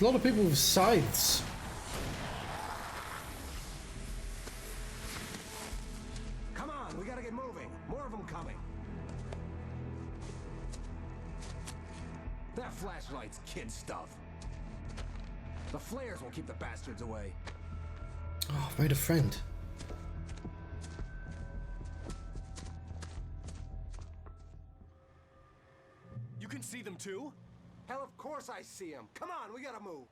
a lot of people with scythes. Come on, we gotta get moving. More of them coming. That flashlight's kid stuff. The flares will keep the bastards away. Oh, I've made a friend. You can see them too? Hell, of course I see them. Come on, we gotta move.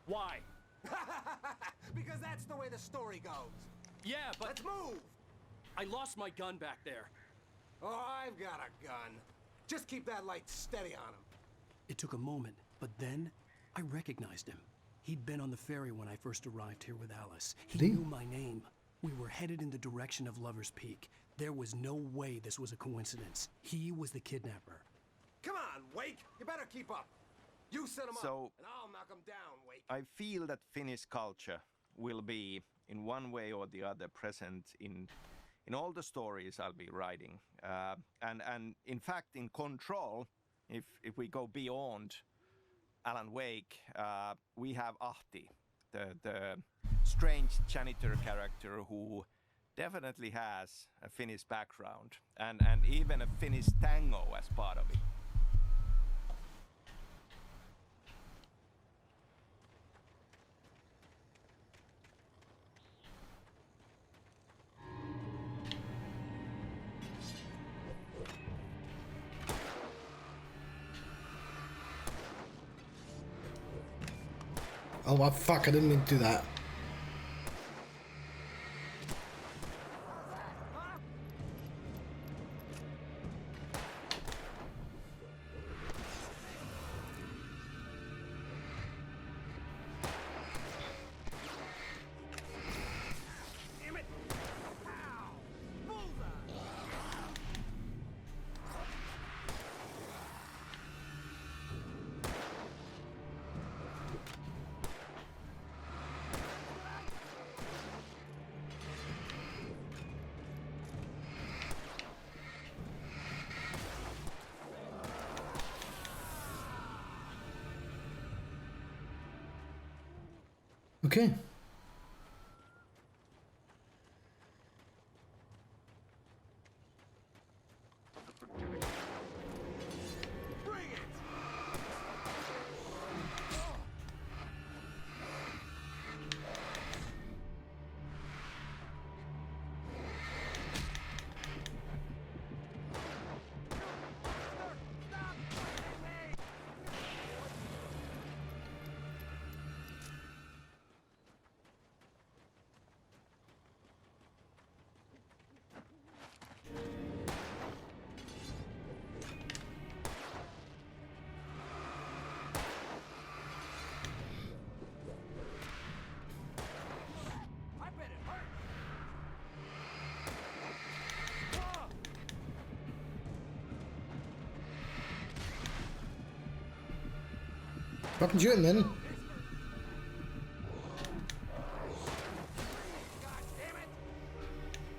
Why? Because that's the way the story goes. Yeah, but Let's move. I lost my gun back there. Oh, I've got a gun. Just keep that light steady on him. It took a moment, but then I recognized him. He'd been on the ferry when I first arrived here with Alice. He knew my name. We were headed in the direction of Lover's Peak. There was no way this was a coincidence. He was the kidnapper. Come on, Wake. You better keep up. You set him up, So, and I'll knock him down, Wake. I feel that Finnish culture will be, in one way or the other, present in all the stories I'll be writing. And in fact, in Control, if we go beyond Alan Wake, we have Ahti, the strange janitor character who definitely has a Finnish background and even a Finnish tango as part of it. Oh, fuck, I didn't mean to do that. Okay. Bring it! I bet it hurt. Fucking shoot him then. God damn it!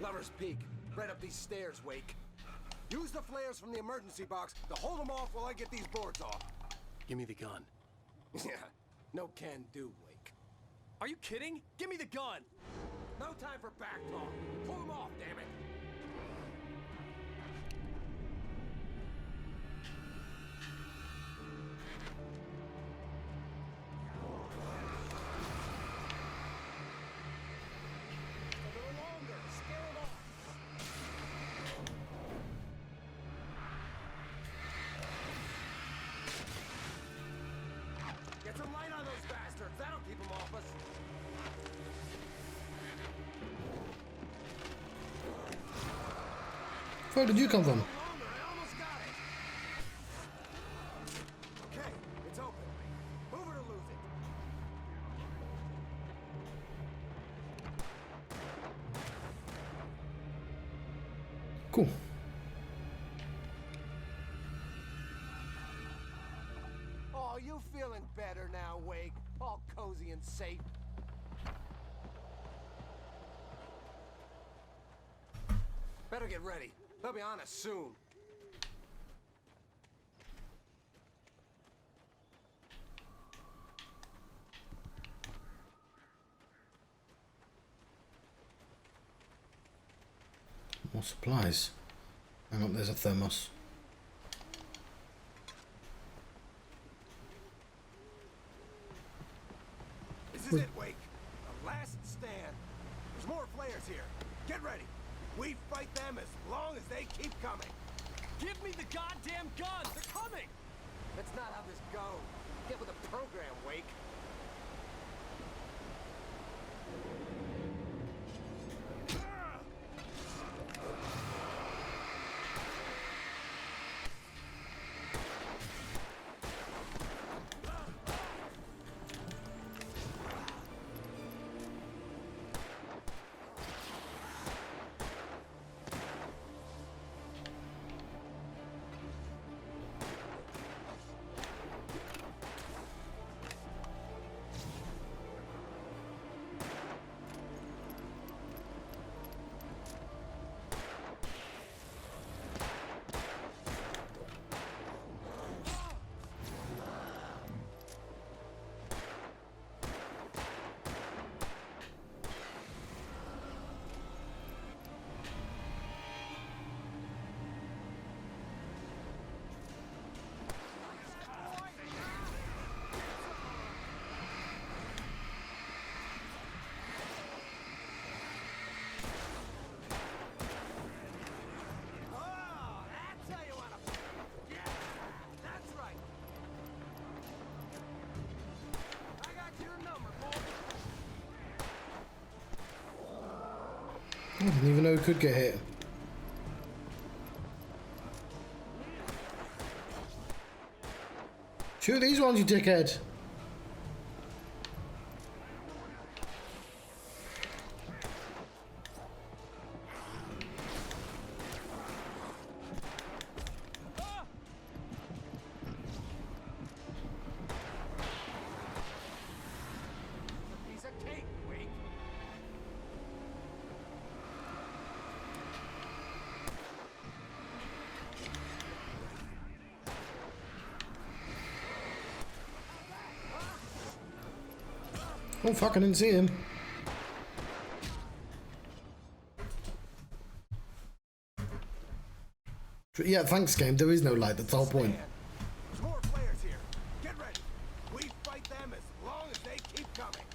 Lover's Peak. Right up these stairs, Wake. Use the flares from the emergency box to hold them off while I get these boards off. Give me the gun. Yeah, no can do, Wake. Are you kidding? Give me the gun! No time for back talk. Pull them off, damn it. A little longer. Scare them off. Get some light on those bastards. That'll keep them off us. Where did you come from? Longer. I almost got it. Okay, it's open. Move it or lose it. Cool. Oh, you feeling better now, Wake? All cozy and safe. Better get ready. They'll be on us soon. More supplies. Hang on, there's a thermos. This is it, Wake. The last stand. There's more flares here. Get ready. We fight them as long as they keep coming. Give me the goddamn guns! They're coming! That's not how this goes. Get with the program, Wake. I didn't even know it could get hit. Shoot these ones, you dickhead. Piece of cake, Wake. Oh fuck, I didn't see him. Yeah, thanks game, there is no light, that's the whole point. There's more flares here. Get ready. We fight them as long as they keep coming.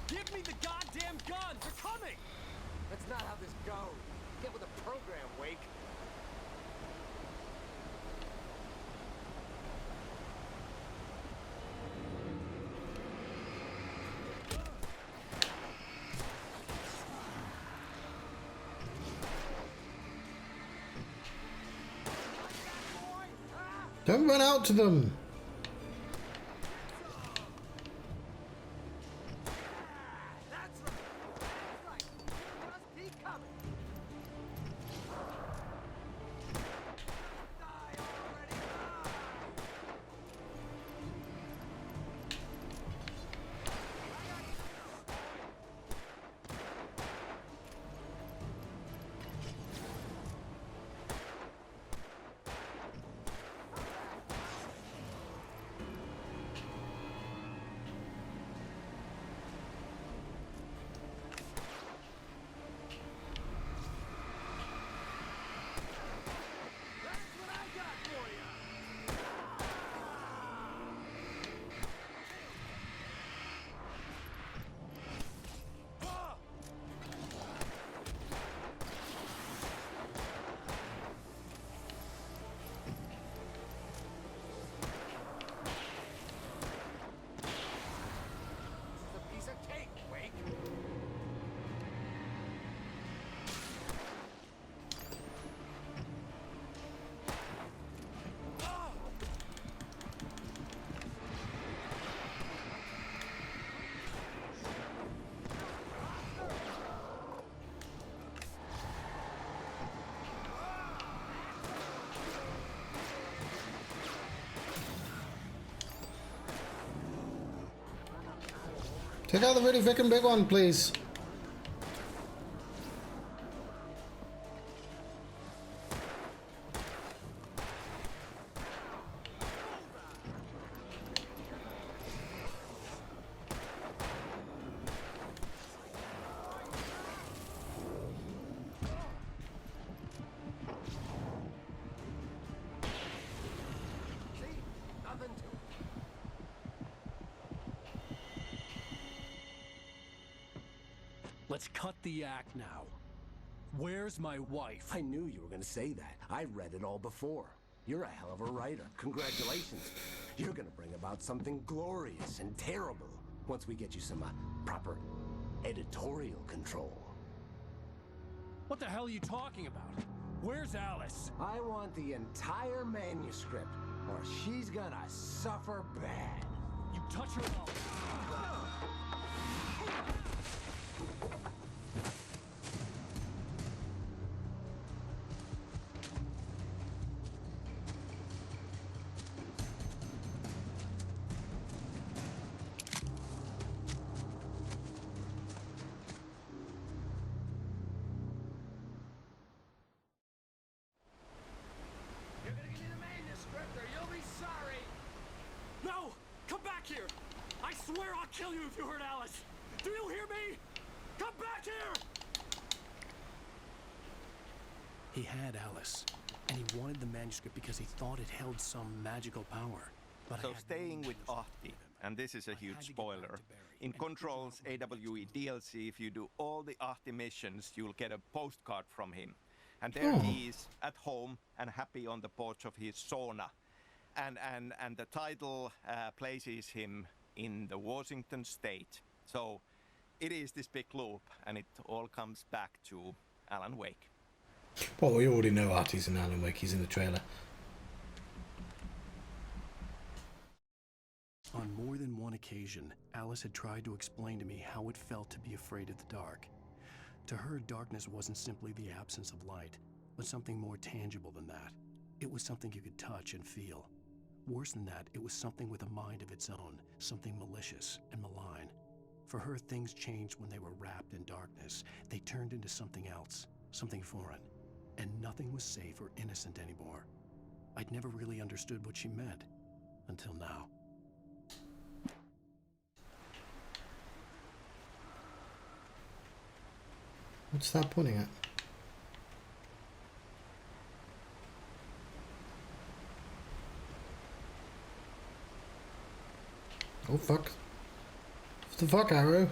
Give me the goddamn guns! They're coming! That's not how this goes. Get with the program, Wake. Don't run out to them. That's right. That's right. Just keep coming. Die already. Die. That's what I got for you. This is a piece of cake, Wake. Take out the really freaking big one, please. Let's cut the act now. Where's my wife? I knew you were gonna say that. I read it all before. You're a hell of a writer. Congratulations. You're gonna bring about something glorious and terrible once we get you some proper editorial control. What the hell are you talking about? Where's Alice? I want the entire manuscript, or she's gonna suffer bad. You touch her up. You're gonna give me the manuscript, or you'll be sorry. No! Come back here! I swear I'll kill you if you hurt Alice! Do you hear me? Come back here! He had Alice, and he wanted the manuscript because he thought it held some magical power. But So staying with Ahti, and this is a huge spoiler. In Control's AWE DLC, if you do all the Ahti missions, you'll get a postcard from him. And there he is at home and happy on the porch of his sauna. And the title places him in the Washington state. So it is this big loop, and it all comes back to Alan Wake. Well, we already know Artie's in Alan Wake. He's in the trailer. on more than one occasion, Alice had tried to explain to me how it felt to be afraid of the dark. To her, darkness wasn't simply the absence of light, but something more tangible than that. It was something you could touch and feel. Worse than that, it was something with a mind of its own, something malicious and malign. For her, things changed when they were wrapped in darkness. They turned into something else, something foreign, and nothing was safe or innocent anymore. I'd never really understood what she meant, until now. What's that pointing at? Oh fuck. What the fuck, Arrow?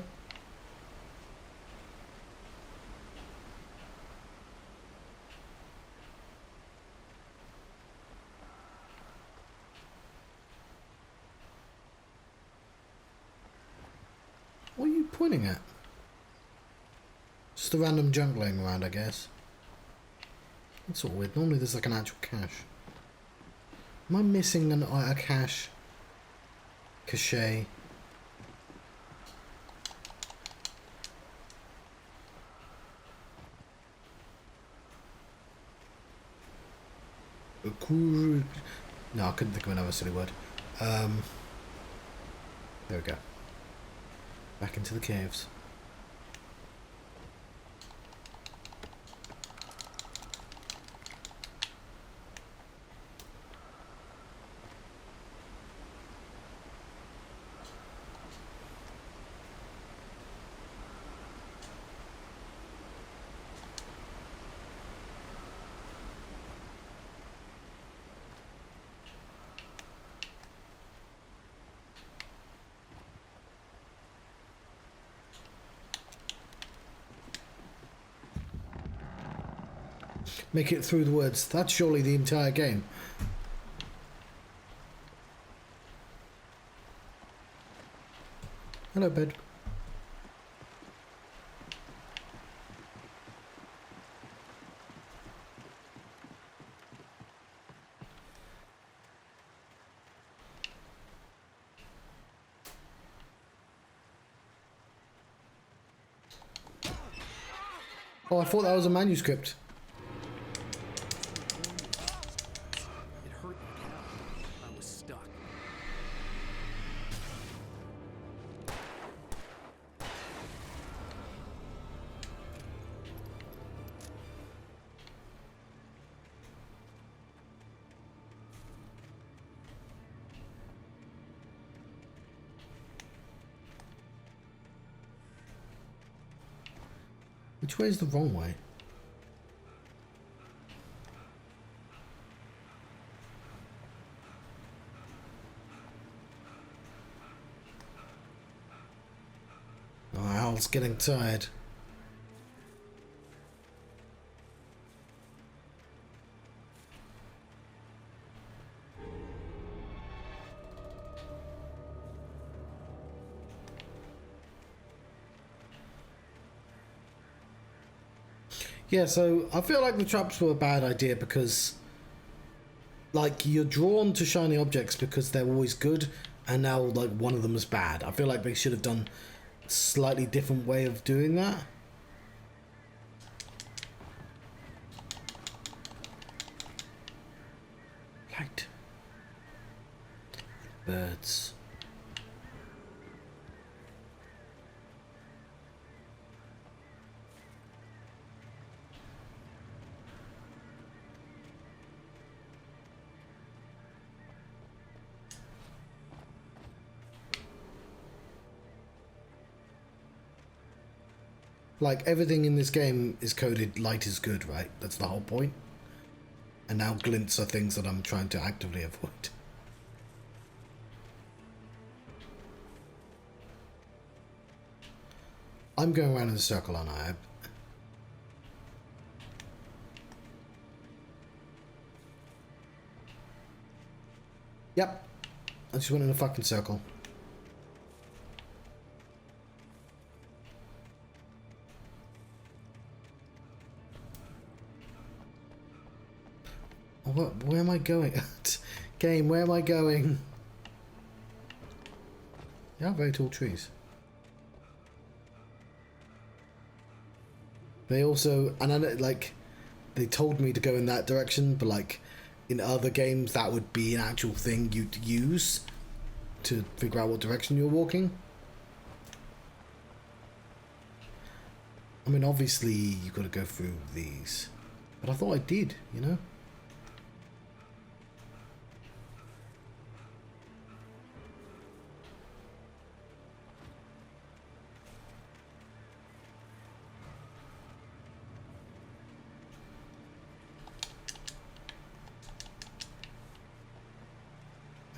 What are you pointing at? Just a random junk laying around, I guess. That's all weird. Normally there's like an actual cache. Am I missing a cache? Cache. No, I couldn't think of another silly word. There we go. Back into the caves. Make it through the woods. That's surely the entire game. Hello, bed. Oh, I thought that was a manuscript. It hurt like hell. I was stuck. Which way is the wrong way? Oh, Al's getting tired. Yeah, so I feel like the traps were a bad idea because, like, you're drawn to shiny objects because they're always good, and now, like, one of them is bad. I feel like they should have done a slightly different way of doing that. Light. Birds. Like, everything in this game is coded light is good, right? That's the whole point. And now glints are things that I'm trying to actively avoid. I'm going around in a circle, aren't I? Yep. I just went in a fucking circle. What? Where am I going? Game, where am I going? They are very tall trees. They also, and I know, like, they told me to go in that direction, but like, in other games that would be an actual thing you'd use to figure out what direction you're walking. I mean, obviously, you've got to go through these. But I thought I did, you know?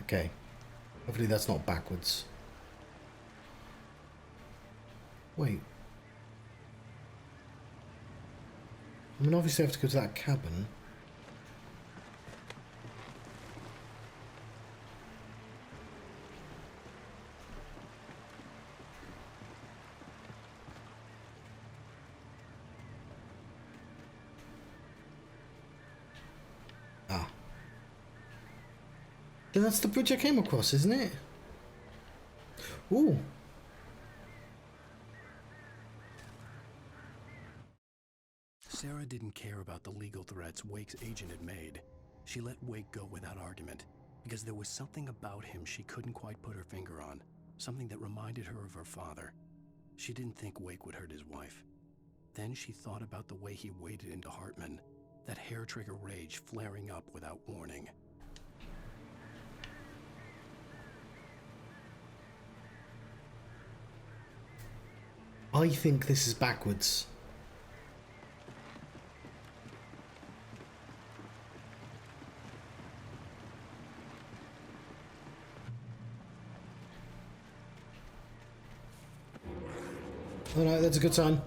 Okay. Hopefully that's not backwards. Wait. I mean, obviously I have to go to that cabin. Ah. Then that's the bridge I came across, isn't it? Ooh. Sarah didn't care about the legal threats Wake's agent had made. She let Wake go without argument, because there was something about him she couldn't quite put her finger on, something that reminded her of her father. She didn't think Wake would hurt his wife. Then she thought about the way he waded into Hartman, that hair-trigger rage flaring up without warning. I think this is backwards. Alright, that's a good sign.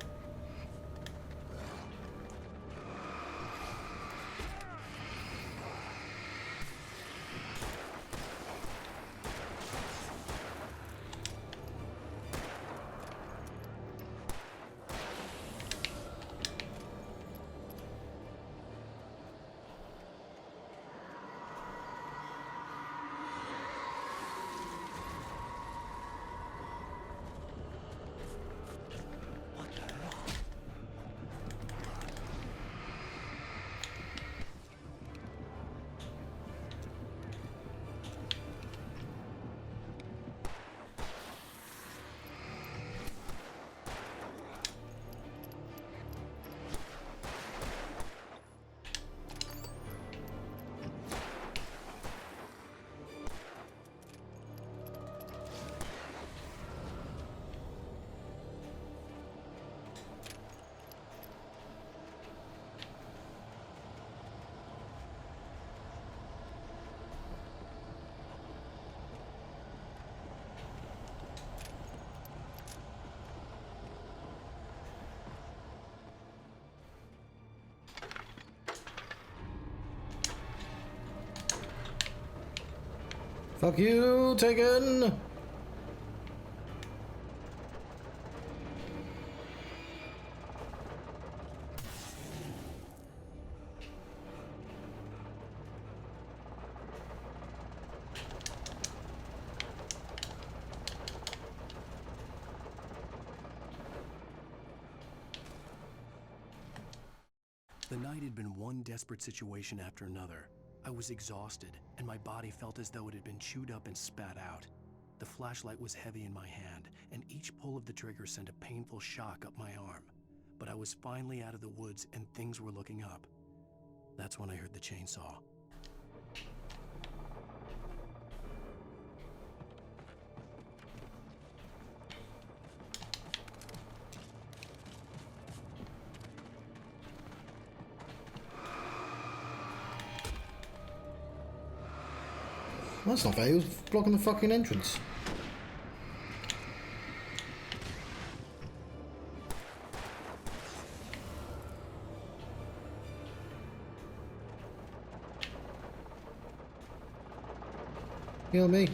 Fuck you, Taken! The night had been one desperate situation after another. I was exhausted, and my body felt as though it had been chewed up and spat out. The flashlight was heavy in my hand, and each pull of the trigger sent a painful shock up my arm. But I was finally out of the woods, and things were looking up. That's when I heard the chainsaw. Well, that's not fair. He was blocking the fucking entrance. Heal me.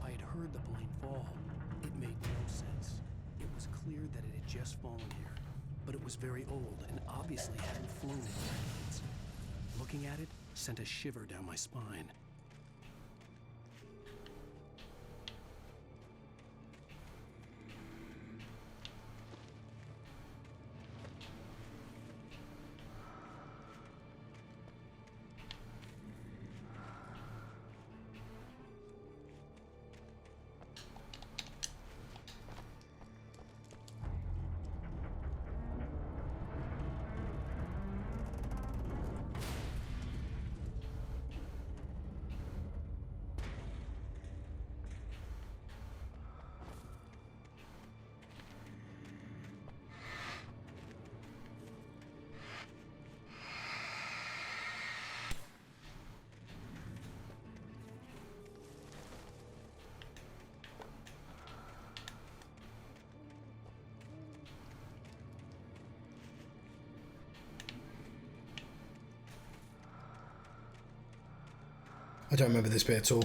I had heard the plane fall. It made no sense. It was clear that it had just fallen here, but it was very old and obviously hadn't flown in decades. Looking at it sent a shiver down my spine. I don't remember this bit at all.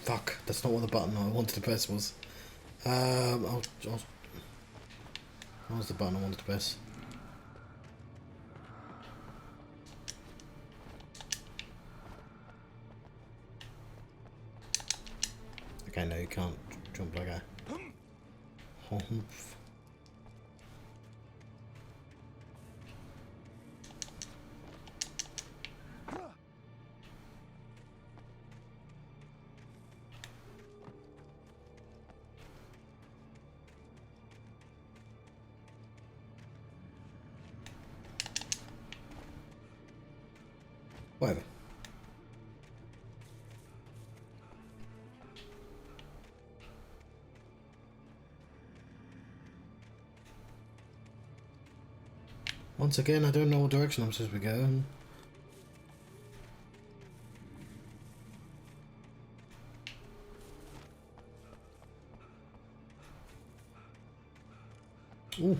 Fuck, that's not what the button I wanted to press was. What was the button I wanted to press? Okay, no, you can't jump like that. Humph. Whatever. Once again, I don't know what direction I'm supposed to be going. Ooh.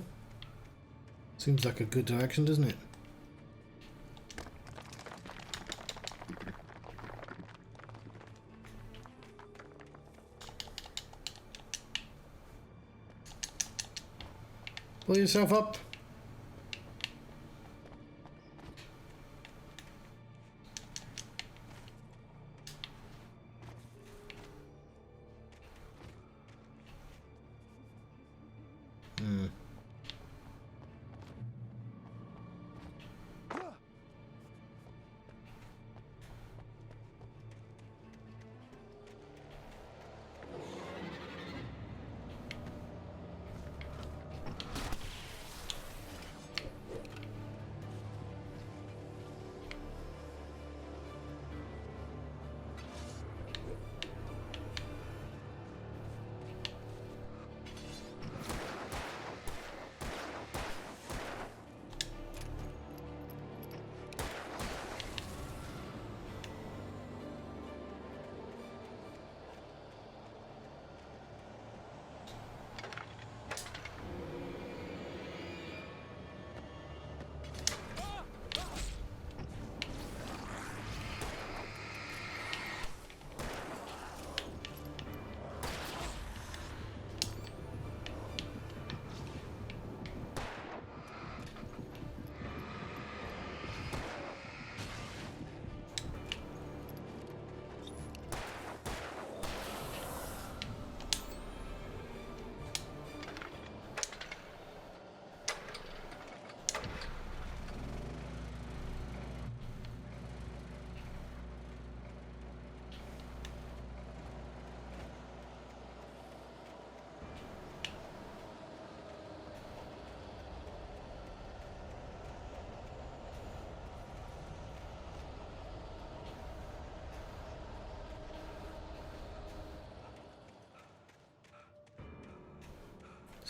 Seems like a good direction, doesn't it? Pull yourself up.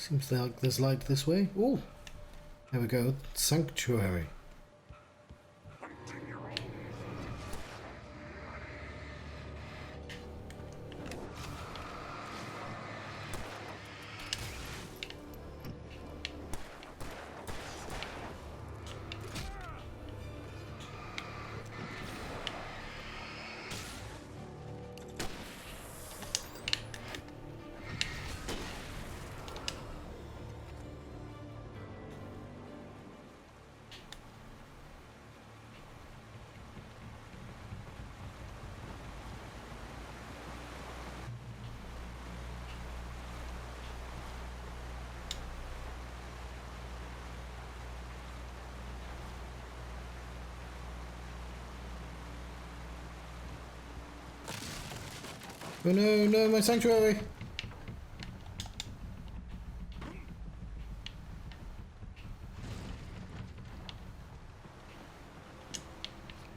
Seems like there's light this way. Oh, there we go. Sanctuary. Oh no, no, my sanctuary!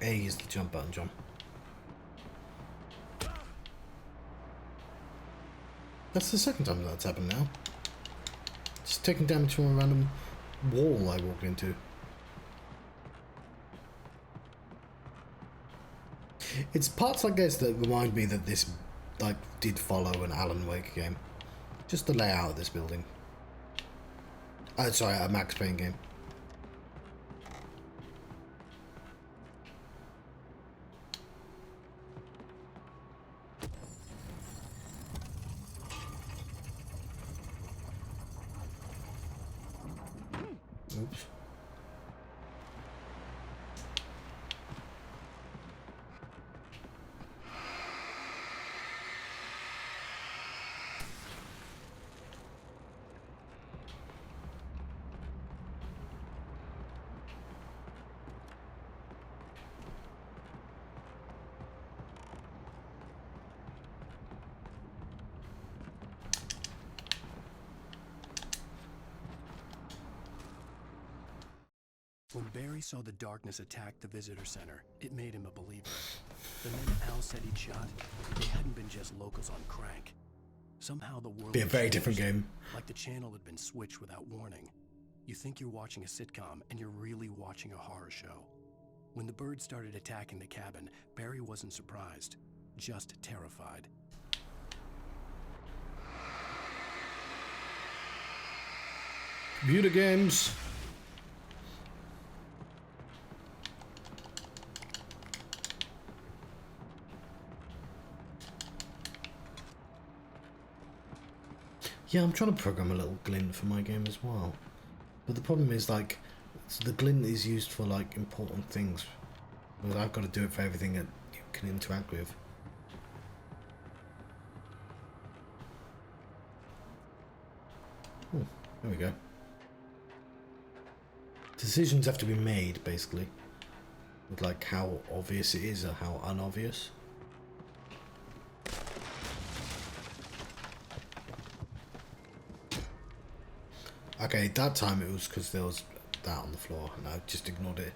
A is the jump button, John. That's the second time that's happened now. Just taking damage from a random wall I walked into. It's parts like this that remind me that this did follow an Alan Wake game. Just the layout of this building. Sorry, a Max Payne game. Oops. When Barry saw the darkness attack the visitor center, it made him a believer. The men Al said he'd shot, they hadn't been just locals on crank. Somehow the world Be a very changed, different game. like the channel had been switched without warning. You think you're watching a sitcom, and you're really watching a horror show. When the birds started attacking the cabin, Barry wasn't surprised, just terrified. Computer games. Yeah, I'm trying to program a little glint for my game as well. But the problem is, like, the glint is used for, like, important things. But I've got to do it for everything that you can interact with. Oh, there we go. Decisions have to be made, basically. With, like, how obvious it is or how unobvious. Okay, that time it was because there was that on the floor and I just ignored it.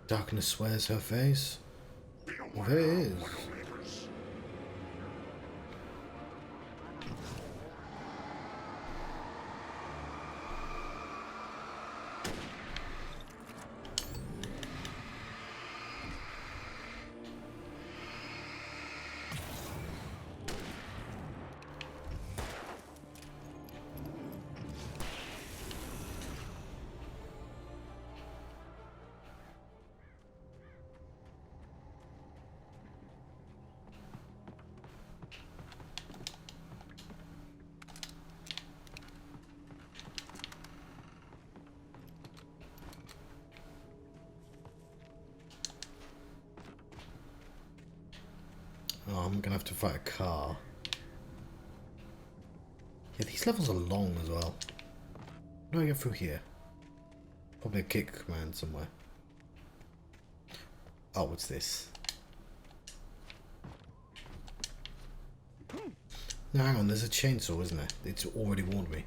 Darkness swears her face. There it is. Oh, I'm gonna have to fight a car. Yeah, these levels are long as well. How do I get through here? Probably a kick command somewhere. Oh, what's this? No, hang on, there's a chainsaw, isn't there? It's already warned me.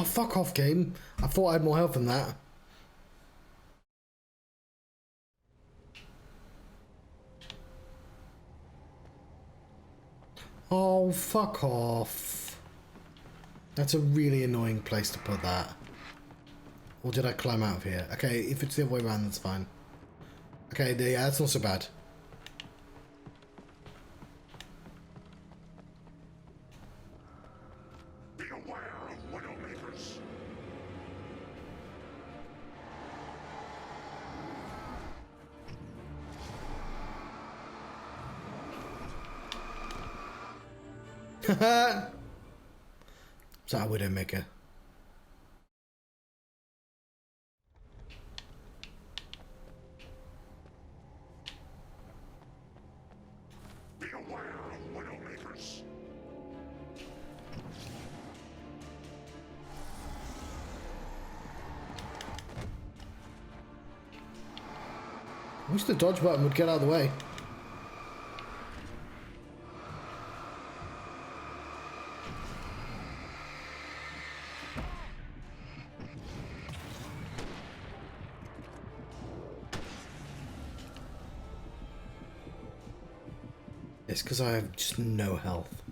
Oh, fuck off, game. I thought I had more health than that. Oh, fuck off. That's a really annoying place to put that. Or did I climb out of here? Okay, if it's the other way around, that's fine. Okay, yeah, that's not so bad. Be aware of Widowmakers. Is that a Widowmaker? Be aware of Widowmakers. I wish the dodge button would get out of the way. It's because I have just no health.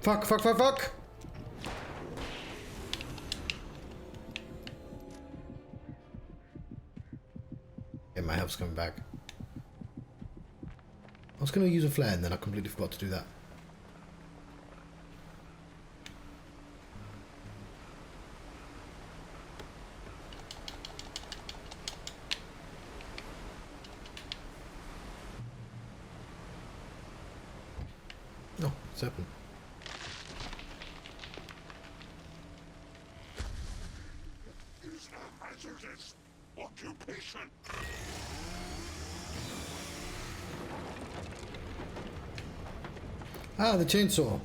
Fuck, fuck, fuck, fuck! Yeah, my health's coming back. I was going to use a flare and then I completely forgot to do that. Oh, it's open. Is a hazardous occupation. Ah, the chainsaw.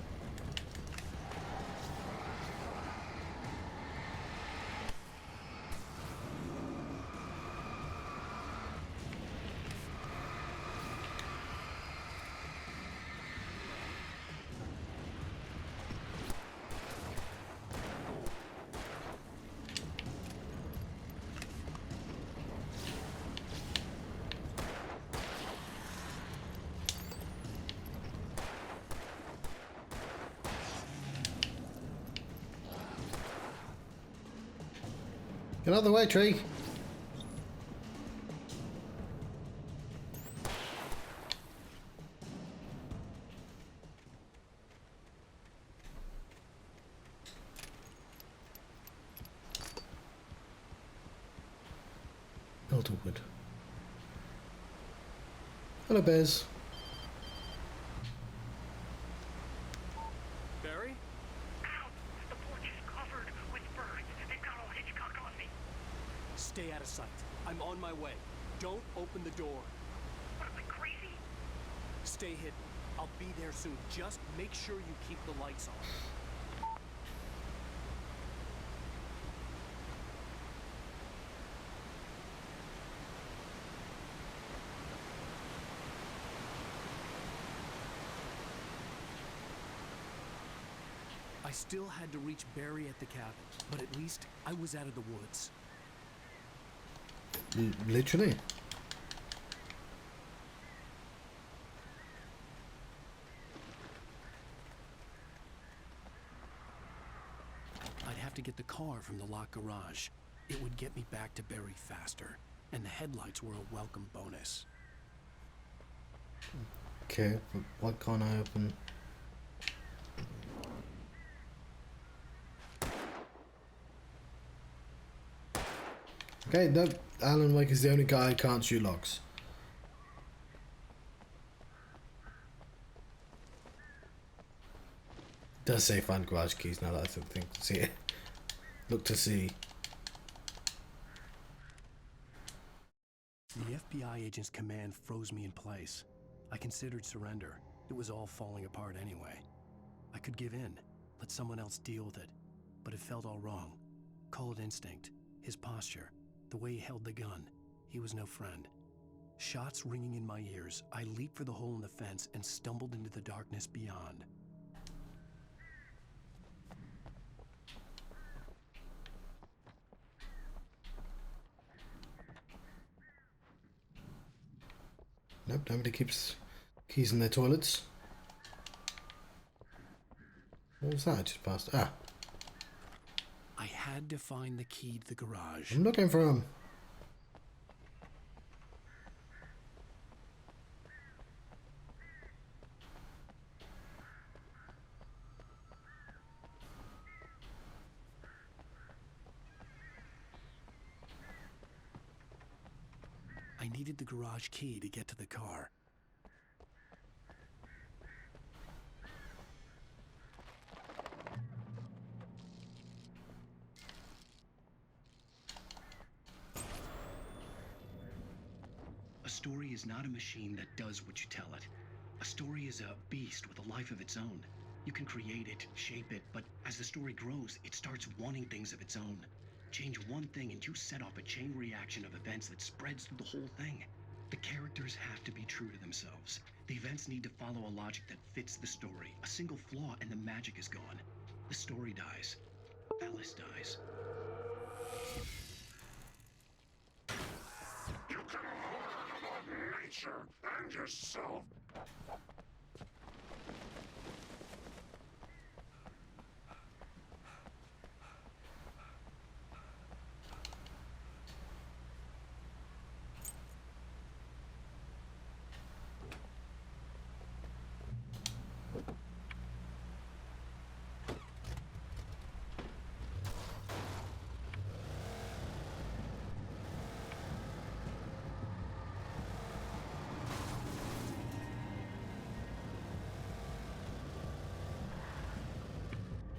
Get out of the way, tree. Elderwood. Hello, bears. Barry? Ow! The porch is covered with birds. They've got all Hitchcock on me. Stay out of sight. I'm on my way. Don't open the door. What am I, crazy? Stay hidden. I'll be there soon. Just make sure you keep the lights on. I still had to reach Barry at the cabin, but at least I was out of the woods. Literally. I'd have to get the car from the locked garage. It would get me back to Barry faster, and the headlights were a welcome bonus. Okay, but why can't I open? Okay, no, Alan Wake is the only guy who can't shoot locks. Does say find garage keys now that I think see it. Look to see. The FBI agent's command froze me in place. I considered surrender. It was all falling apart anyway. I could give in, let someone else deal with it, but it felt all wrong. Call it instinct, his posture, the way he held the gun. He was no friend. Shots ringing in my ears, I leaped for the hole in the fence and stumbled into the darkness beyond. Nope, nobody keeps keys in their toilets. What was that I just passed? Ah, I had to find the key to the garage. I'm looking for him. I needed the garage key to get to the car. A story is not a machine that does what you tell it. A story is a beast with a life of its own. You can create it, shape it, but as the story grows, it starts wanting things of its own. Change one thing and you set off a chain reaction of events that spreads through the whole thing. The characters have to be true to themselves. The events need to follow a logic that fits the story. A single flaw and the magic is gone. The story dies. Alice dies. You can learn about nature and yourself.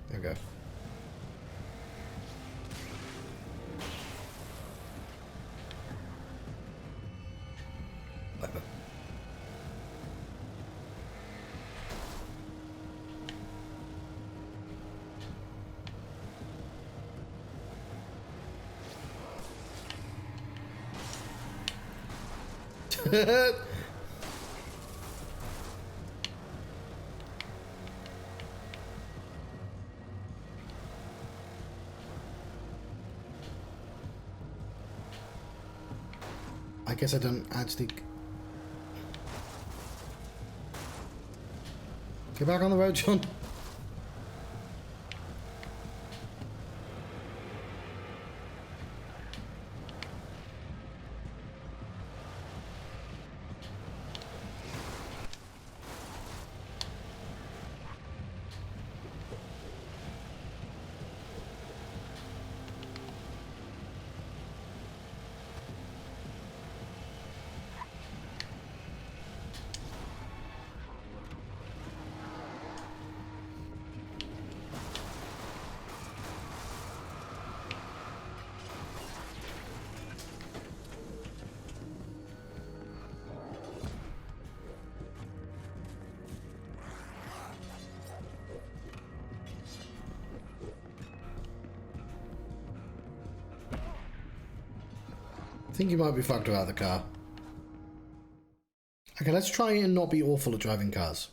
There we go. I guess I don't actually... Get back on the road, John. think you might be fucked about the car. Okay, let's try and not be awful at driving cars.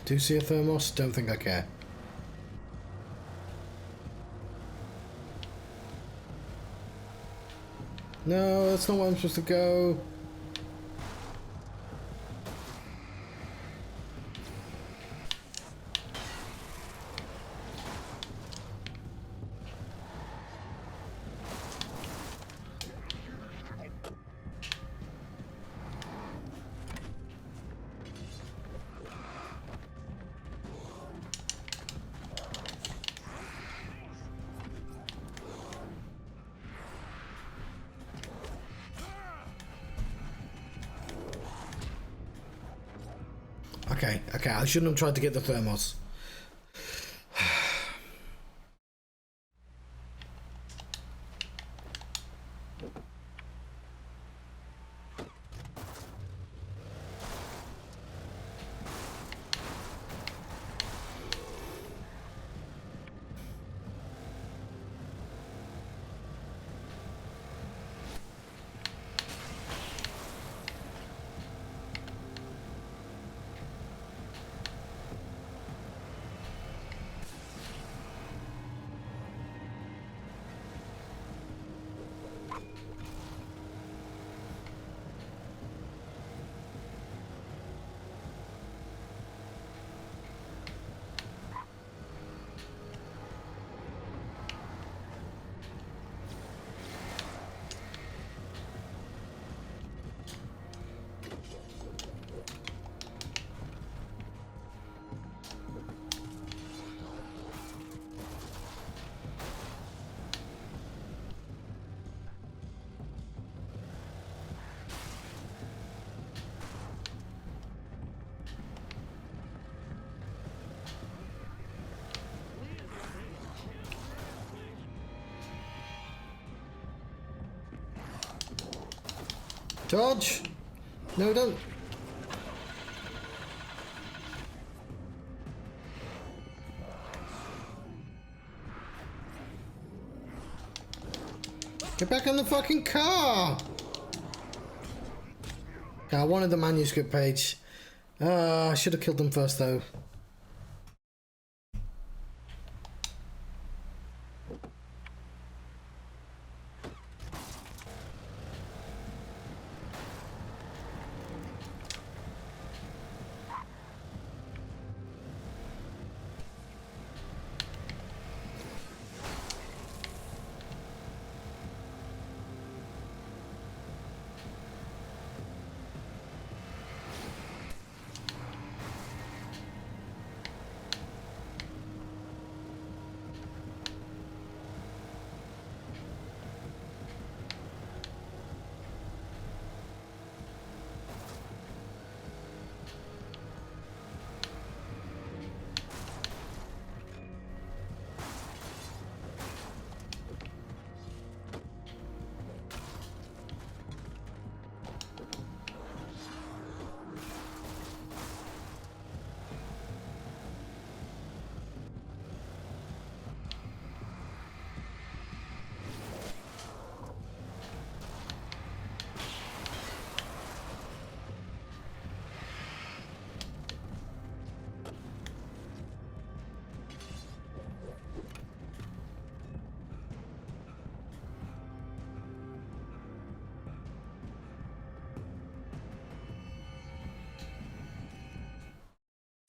Do you see a thermos? Don't think I care. No, that's not where I'm supposed to go. Okay, I shouldn't have tried to get the thermos. Dodge! No, don't. Get back in the fucking car! Yeah, I wanted the manuscript page. I should have killed them first, though.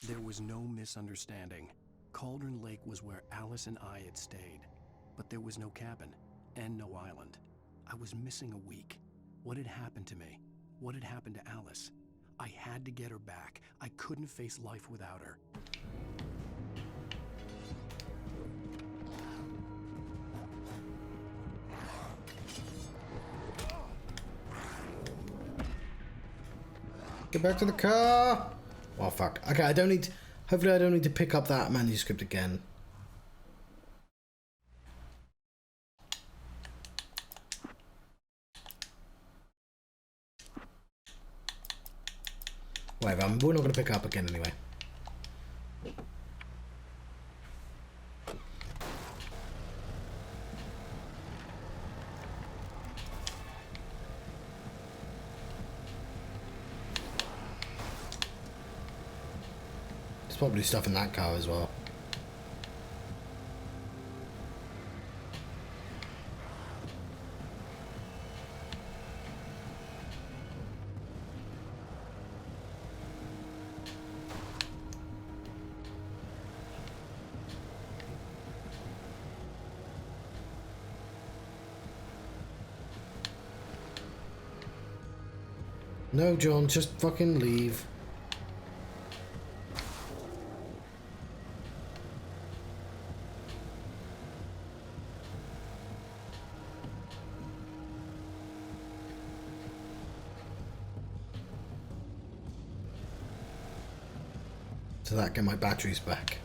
There was no misunderstanding. Cauldron Lake was where Alice and I had stayed, but there was no cabin. and no island. I was missing a week. What had happened to me? What had happened to Alice? I had to get her back. I couldn't face life without her. Get back to the car! Oh fuck. Okay, I don't need... Hopefully I don't need to pick up that manuscript again. Whatever, we're not going to pick up again anyway. There's probably stuff in that car as well. No, John, just fucking leave. So that get my batteries back.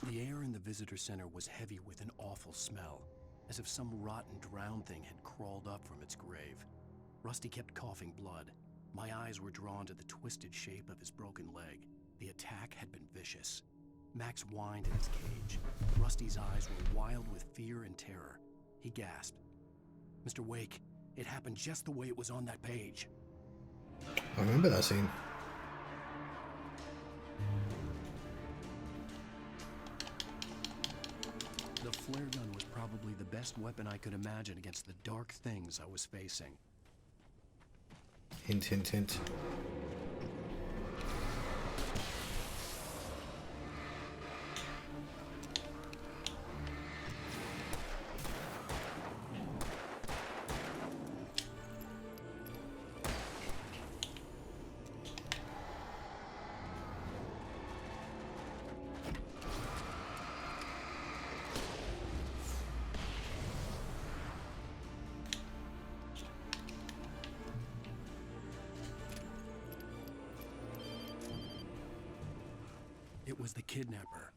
The air in the visitor center was heavy with an awful smell, as if some rotten drowned thing had crawled up from its grave. Rusty kept coughing blood. My eyes were drawn to the twisted shape of his broken leg. The attack had been vicious. Max whined in his cage. Rusty's eyes were wild with fear and terror. He gasped. "Mr. Wake, it happened just the way it was on that page." I remember that scene. The flare gun was probably the best weapon I could imagine against the dark things I was facing. Hint, hint, hint. It was the kidnapper.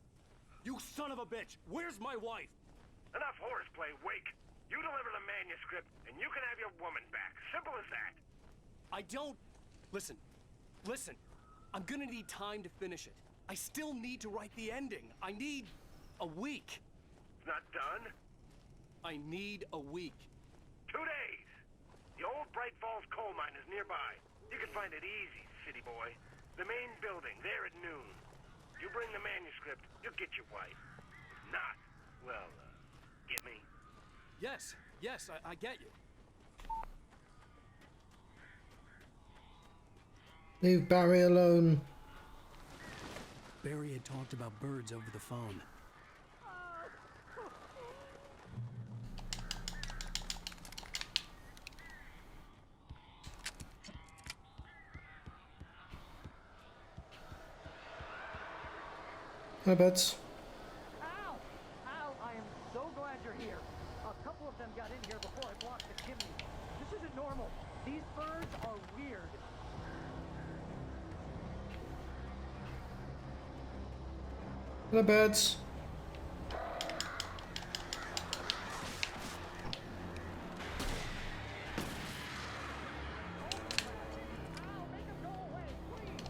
"You son of a bitch! Where's my wife?" Enough horseplay, Wake. You deliver the manuscript, and you can have your woman back. Simple as that. I don't... Listen. I'm gonna need time to finish it. I still need to write the ending. I need a week. It's not done. I need a week. 2 days. The old Bright Falls coal mine is nearby. You can find it easy, city boy. The main building, there at noon. You bring the manuscript, you'll get your wife. If not, well, get me? Yes, I get you. Leave Barry alone. Barry had talked about birds over the phone. Hi, Bets. Ow! Ow! I am so glad you're here. A couple of them got in here before I blocked the chimney. This isn't normal. These birds are weird. Hello, Bets. Ow! Make them go away, please!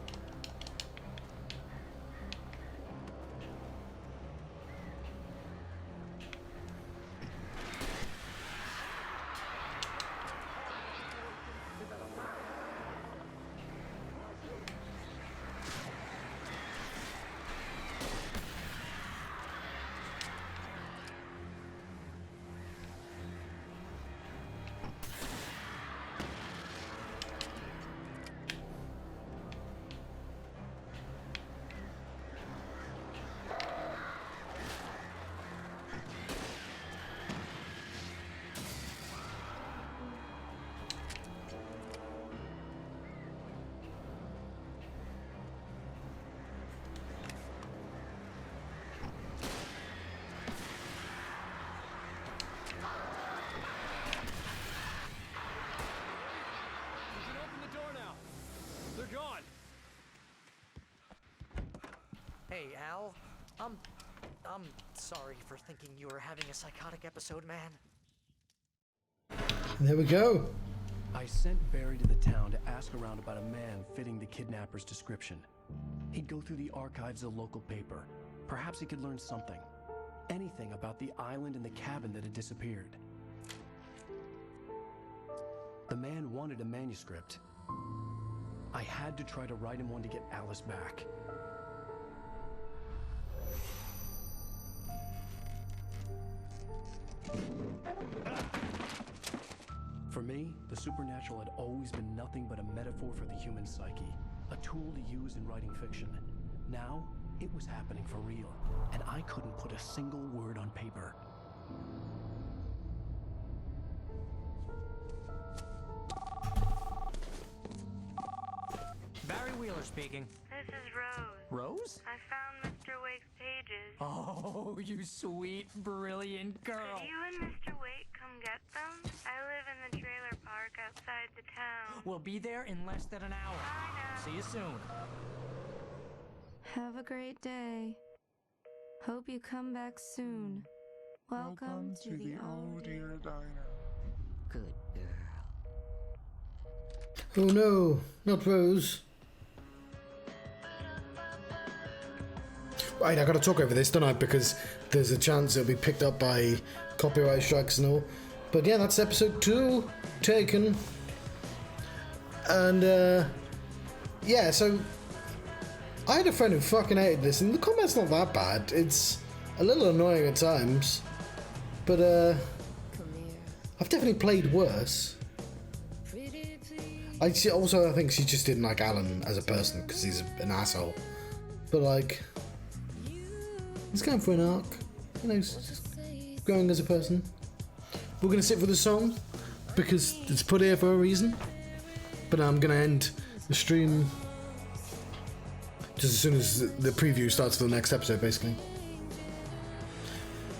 Hey, Al. I'm sorry for thinking you were having a psychotic episode, man. There we go. I sent Barry to the town to ask around about a man fitting the kidnapper's description. He'd go through the archives of the local paper. Perhaps he could learn something. Anything about the island and the cabin that had disappeared. The man wanted a manuscript. I had to try to write him one to get Alice back. For me, the supernatural had always been nothing but a metaphor for the human psyche, a tool to use in writing fiction. Now, it was happening for real, and I couldn't put a single word on paper. Barry Wheeler speaking. This is Rose. Rose? I found Mr. Wake's pages. Oh, you sweet, brilliant girl. Could you and Mr. Wake come get them? I live in the trailer park outside the town. We'll be there in less than an hour. I know. See you soon. Have a great day. Hope you come back soon. Welcome to the Oh Dear Diner. Good girl. Oh no, not Rose. Right, I gotta talk over this, don't I? Because there's a chance it'll be picked up by copyright strikes and all. But yeah, that's episode 2 taken. And yeah, so I had a friend who fucking hated this, and the combat's not that bad. It's a little annoying at times, but I've definitely played worse. I think she just didn't like Alan as a person because he's an asshole. But like, he's going for an arc, you know, he's just growing as a person. We're gonna sit for the song because it's put here for a reason. But I'm gonna end the stream just as soon as the preview starts for the next episode, basically.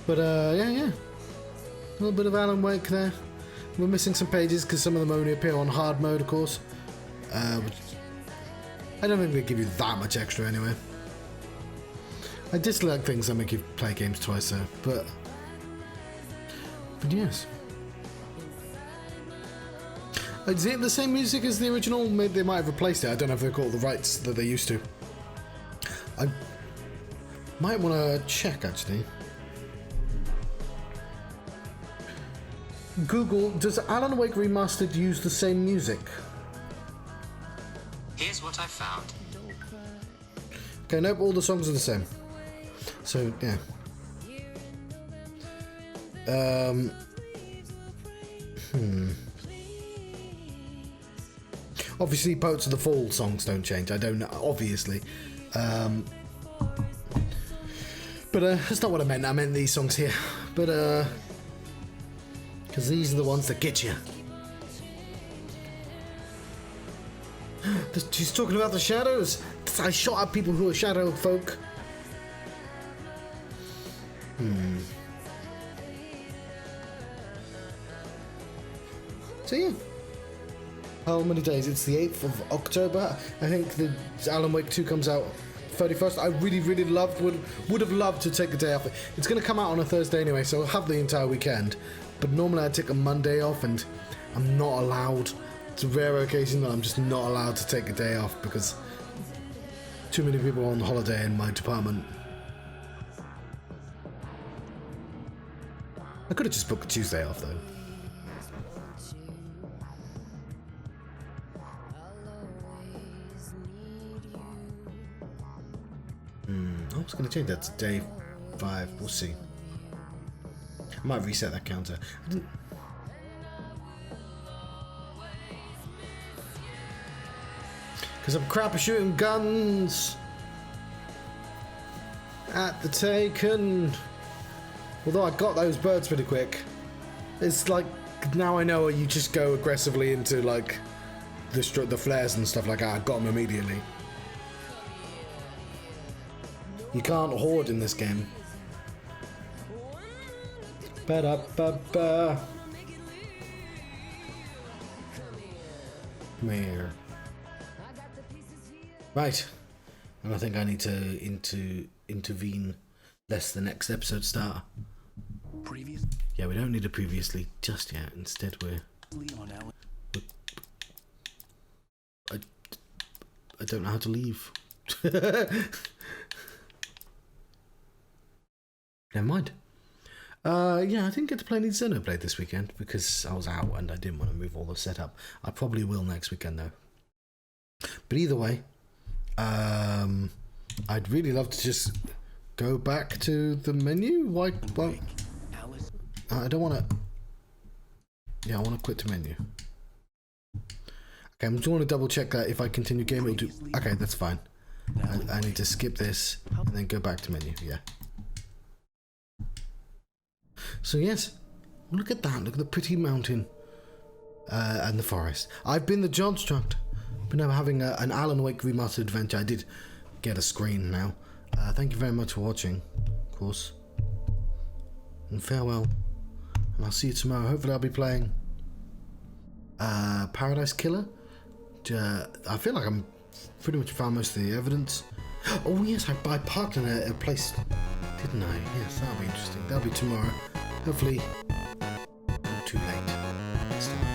But yeah, a little bit of Alan Wake there. We're missing some pages because some of them only appear on hard mode, of course. Which I don't think they give you that much extra anyway. I dislike things that make you play games twice, though. But yes. Is it the same music as the original? Maybe they might have replaced it. I don't know if they've got all the rights that they used to. I might want to check, actually. Google, does Alan Wake Remastered use the same music? Here's what I found. Okay, nope, all the songs are the same. So, yeah. Obviously, Poets of the Fall songs don't change. I don't know, obviously. But that's not what I meant. I meant these songs here. But, because these are the ones that get you. She's talking about the shadows. I shot at people who are shadow folk. So yeah. How many days? It's the 8th of October. I think the Alan Wake 2 comes out 31st. I really would have loved to take the day off. It's going to come out on a Thursday anyway, so I'll have the entire weekend. But normally I take a Monday off, and I'm not allowed. It's a rare occasion that I'm just not allowed to take a day off because too many people are on holiday in my department. I could have just booked a Tuesday off though. I was going to change that to day 5. We'll see. I might reset that counter. I didn't... Because I'm crap at shooting guns at the Taken. Although I got those birds pretty quick. It's like, now I know you just go aggressively into like the flares and stuff like that. I got them immediately. You can't hoard in this game. Ba-da-ba-ba. Come here. Right. And I think I need to intervene lest the next episode start. Previous Yeah, we don't need a previously just yet. Instead, on Alice. I don't know how to leave. Never mind. Yeah, I didn't get to play any Xenoblade this weekend because I was out and I didn't want to move all the setup. I probably will next weekend though. But either way, I'd really love to just go back to the menu. Why? Well, Alice. I don't want to. Yeah, I want to quit the menu. Okay, I'm just want to double check that if I continue game, it'll do. Okay, that's fine. I need to skip this and then go back to menu. Yeah. So yes, look at that. Look at the pretty mountain and the forest. I've been the Johnstruct. Been having an Alan Wake Remastered adventure. I did get a screen now. Thank you very much for watching, of course. And farewell. And I'll see you tomorrow. Hopefully I'll be playing Paradise Killer. I feel like I'm pretty much found most of the evidence. Oh yes, I parked in a place, didn't I? Yes, that'll be interesting. That'll be tomorrow. Hopefully not too late next time.